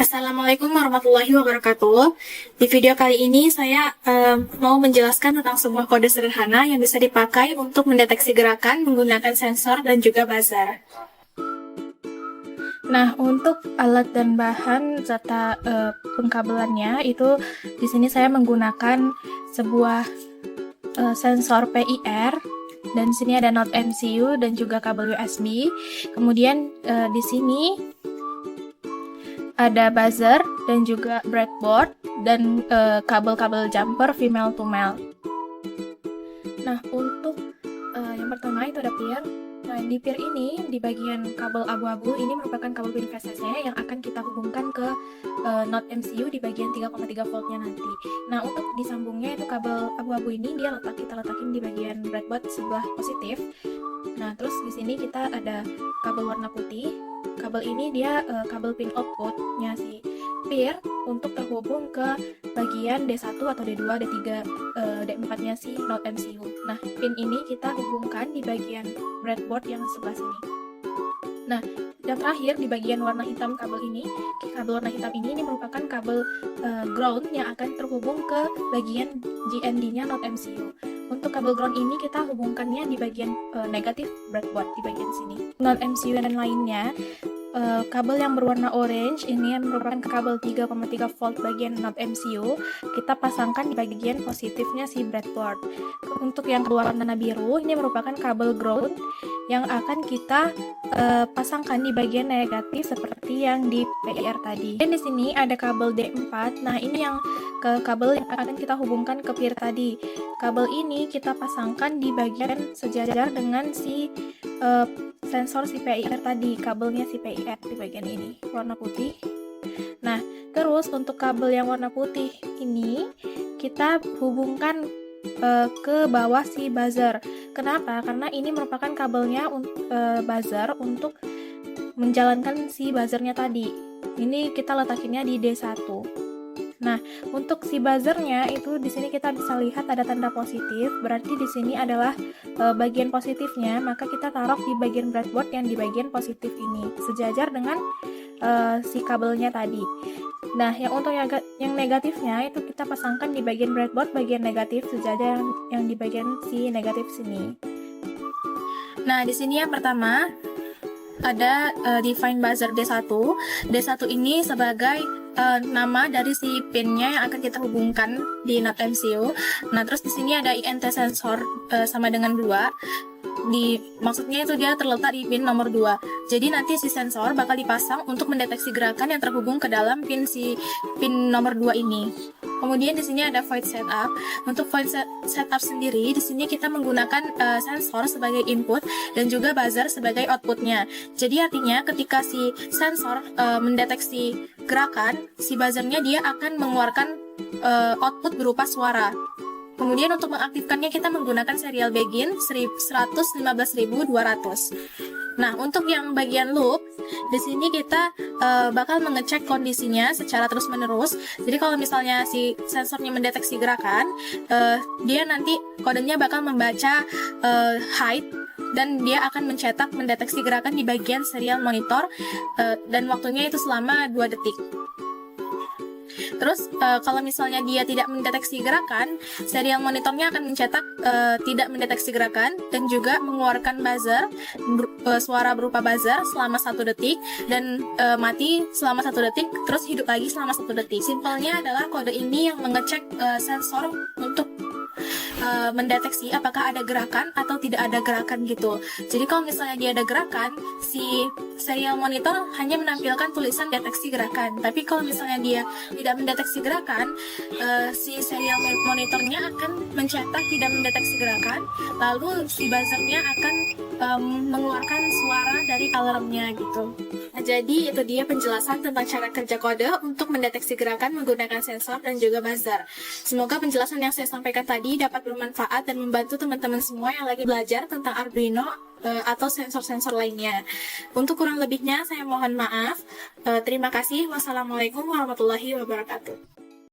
Assalamualaikum warahmatullahi wabarakatuh. Di video kali ini saya mau menjelaskan tentang sebuah kode sederhana yang bisa dipakai untuk mendeteksi gerakan menggunakan sensor dan juga buzzer. Nah, untuk alat dan bahan serta pengkabelannya itu di sini saya menggunakan sebuah sensor PIR, dan di sini ada not MCU dan juga kabel USB. Kemudian di sini ada buzzer dan juga breadboard dan kabel-kabel jumper female to male. Nah, untuk yang pertama itu ada peer. Nah, di peer ini, di bagian kabel abu-abu, ini merupakan kabel pin VCC yang akan kita hubungkan ke not MCU di bagian 3,3 voltnya nanti. Nah, untuk disambungnya itu kabel abu-abu ini kita letakin di bagian breadboard sebelah positif. Nah, terus di sini kita ada kabel warna putih. Kabel ini dia kabel pin outputnya si peer untuk terhubung ke bagian D1 atau D2, D3, D4-nya si not MCU. Nah, pin ini kita hubungkan di bagian breadboard yang sebelah sini. Nah, yang terakhir di bagian warna hitam kabel warna hitam ini merupakan kabel ground yang akan terhubung ke bagian GND-nya not MCU. Untuk kabel ground ini kita hubungkannya di bagian negatif breadboard di bagian sini. Not MCU dan lainnya, kabel yang berwarna orange ini merupakan kabel 3,3 volt bagian not MCU. Kita pasangkan di bagian positifnya si breadboard. Untuk yang berwarna biru ini merupakan kabel ground yang akan kita pasangkan di bagian negatif seperti yang di PIR tadi. Dan di sini ada kabel D4. Nah, ini yang kabel yang akan kita hubungkan ke peer tadi. Kabel ini kita pasangkan di bagian sejajar dengan si sensor si PIR tadi, kabelnya si PIR di bagian ini warna putih. Nah, terus untuk kabel yang warna putih ini kita hubungkan ke bawah si buzzer. Kenapa? Karena ini merupakan kabelnya buzzer untuk menjalankan si buzzernya tadi. Ini kita letakinnya di D1. Nah, untuk si buzzernya itu di sini kita bisa lihat ada tanda positif, berarti di sini adalah bagian positifnya, maka kita taruh di bagian breadboard yang di bagian positif ini, sejajar dengan si kabelnya tadi. Nah, yang untuk yang negatifnya itu kita pasangkan di bagian breadboard bagian negatif, sejajar yang di bagian si negatif sini. Nah, di sini yang pertama ada define buzzer D1. D1 ini sebagai nama dari si pinnya yang akan kita hubungkan di not MCU. Nah, terus di sini ada INT sensor sama dengan 2. Maksudnya itu dia terletak di pin nomor 2. Jadi nanti si sensor bakal dipasang untuk mendeteksi gerakan yang terhubung ke dalam pin nomor 2 ini. Kemudian di sini ada void setup. Untuk void setup sendiri, di sini kita menggunakan sensor sebagai input dan juga buzzer sebagai outputnya. Jadi artinya ketika si sensor mendeteksi gerakan, si buzzernya dia akan mengeluarkan output berupa suara. Kemudian untuk mengaktifkannya kita menggunakan serial begin 115.200. Nah, untuk yang bagian loop, di sini kita bakal mengecek kondisinya secara terus-menerus. Jadi kalau misalnya si sensornya mendeteksi gerakan, dia nanti kodenya bakal membaca height dan dia akan mendeteksi gerakan di bagian serial monitor dan waktunya itu selama 2 detik. Terus kalau misalnya dia tidak mendeteksi gerakan, serial monitornya akan mencetak tidak mendeteksi gerakan dan juga mengeluarkan buzzer, suara berupa buzzer selama 1 detik dan mati selama 1 detik, terus hidup lagi selama 1 detik. Simpelnya adalah kode ini yang mengecek sensor untuk mendeteksi apakah ada gerakan atau tidak ada gerakan gitu. Jadi kalau misalnya dia ada gerakan, si serial monitor hanya menampilkan tulisan deteksi gerakan. Tapi kalau misalnya dia tidak mendeteksi gerakan, si serial monitornya akan mencetak tidak mendeteksi gerakan, lalu si buzzernya akan mengeluarkan suara dari alarmnya gitu. Nah, jadi itu dia penjelasan tentang cara kerja kode untuk mendeteksi gerakan menggunakan sensor dan juga buzzer. Semoga penjelasan yang saya sampaikan tadi dapat bermanfaat dan membantu teman-teman semua yang lagi belajar tentang Arduino atau sensor-sensor lainnya. Untuk kurang lebihnya saya mohon maaf. Terima kasih. Wassalamualaikum warahmatullahi wabarakatuh.